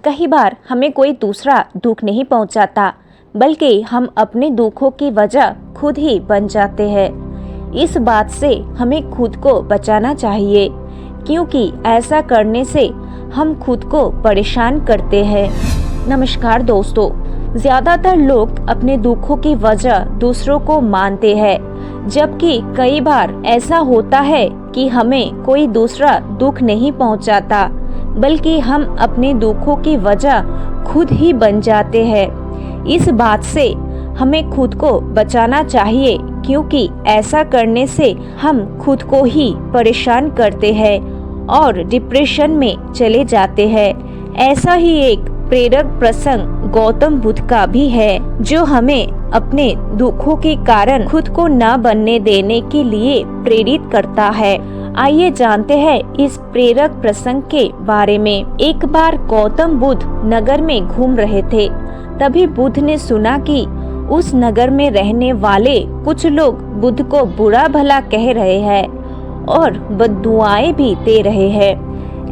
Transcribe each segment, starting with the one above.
कई बार हमें कोई दूसरा दुख नहीं पहुंचाता, बल्कि हम अपने दुखों की वजह खुद ही बन जाते हैं। इस बात से हमें खुद को बचाना चाहिए, क्योंकि ऐसा करने से हम खुद को परेशान करते हैं। नमस्कार दोस्तों, ज्यादातर लोग अपने दुखों की वजह दूसरों को मानते हैं, जबकि कई बार ऐसा होता है कि हमें कोई दूसरा दुख नहीं पहुंचाता, बल्कि हम अपने दुखों की वजह खुद ही बन जाते हैं। इस बात से हमें खुद को बचाना चाहिए, क्योंकि ऐसा करने से हम खुद को ही परेशान करते हैं और डिप्रेशन में चले जाते हैं। ऐसा ही एक प्रेरक प्रसंग गौतम बुद्ध का भी है, जो हमें अपने दुखों के कारण खुद को न बनने देने के लिए प्रेरित करता है। आइए जानते हैं इस प्रेरक प्रसंग के बारे में। एक बार गौतम बुद्ध नगर में घूम रहे थे। तभी बुद्ध ने सुना कि उस नगर में रहने वाले कुछ लोग बुद्ध को बुरा भला कह रहे हैं और बद्दुआएं भी दे रहे हैं।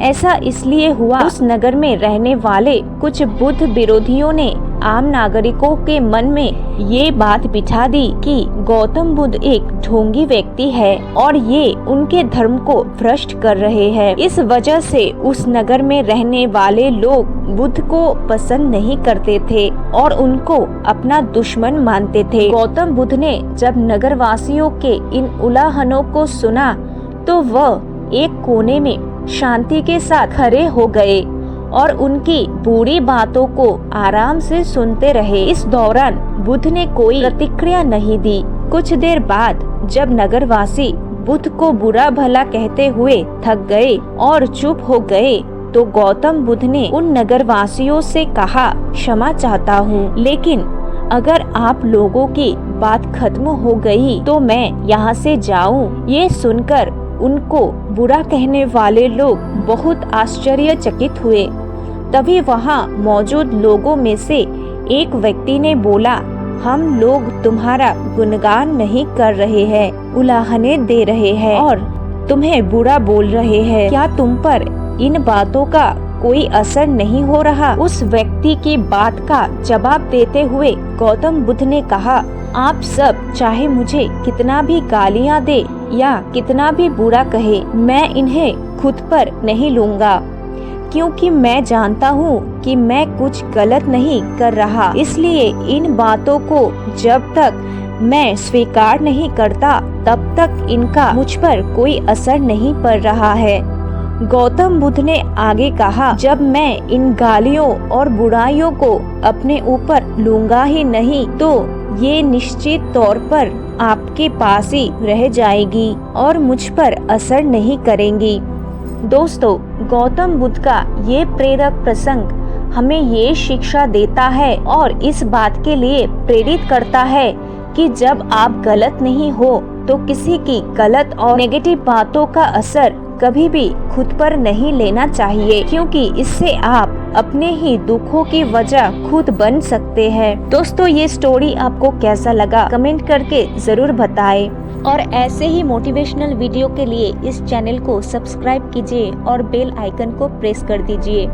ऐसा इसलिए हुआ, उस नगर में रहने वाले कुछ बुद्ध विरोधियों ने आम नागरिकों के मन में ये बात बिठा दी कि गौतम बुद्ध एक ढोंगी व्यक्ति है और ये उनके धर्म को भ्रष्ट कर रहे हैं। इस वजह से उस नगर में रहने वाले लोग बुद्ध को पसंद नहीं करते थे और उनको अपना दुश्मन मानते थे। गौतम बुद्ध ने जब नगरवासियों के इन उलाहनों को सुना, तो वह एक कोने में शांति के साथ खड़े हो गए और उनकी बुरी बातों को आराम से सुनते रहे। इस दौरान बुद्ध ने कोई प्रतिक्रिया नहीं दी। कुछ देर बाद जब नगरवासी बुद्ध को बुरा भला कहते हुए थक गए और चुप हो गए, तो गौतम बुद्ध ने उन नगरवासियों से कहा, क्षमा चाहता हूँ, लेकिन अगर आप लोगों की बात खत्म हो गई तो मैं यहाँ से जाऊँ। ये सुनकर उनको बुरा कहने वाले लोग बहुत आश्चर्यचकित हुए। तभी वहाँ मौजूद लोगों में से एक व्यक्ति ने बोला, हम लोग तुम्हारा गुणगान नहीं कर रहे हैं, उलाहने दे रहे हैं और तुम्हें बुरा बोल रहे हैं। क्या तुम पर इन बातों का कोई असर नहीं हो रहा? उस व्यक्ति की बात का जवाब देते हुए गौतम बुद्ध ने कहा, आप सब चाहे मुझे कितना भी गालियाँ दे या कितना भी बुरा कहे, मैं इन्हें खुद पर नहीं लूँगा, क्योंकि मैं जानता हूँ कि मैं कुछ गलत नहीं कर रहा। इसलिए इन बातों को जब तक मैं स्वीकार नहीं करता, तब तक इनका मुझ पर कोई असर नहीं पड़ रहा है। गौतम बुद्ध ने आगे कहा, जब मैं इन गालियों और बुराइयों को अपने ऊपर लूँगा ही नहीं, तो ये निश्चित तौर पर आपके पास ही रह जाएगी और मुझ पर असर नहीं करेंगी। दोस्तों, गौतम बुद्ध का ये प्रेरक प्रसंग हमें ये शिक्षा देता है और इस बात के लिए प्रेरित करता है कि जब आप गलत नहीं हो, तो किसी की गलत और नेगेटिव बातों का असर कभी भी खुद पर नहीं लेना चाहिए, क्योंकि इससे आप अपने ही दुखों की वजह खुद बन सकते हैं। दोस्तों, ये स्टोरी आपको कैसा लगा कमेंट करके जरूर बताएं और ऐसे ही मोटिवेशनल वीडियो के लिए इस चैनल को सब्सक्राइब कीजिए और बेल आइकन को प्रेस कर दीजिए।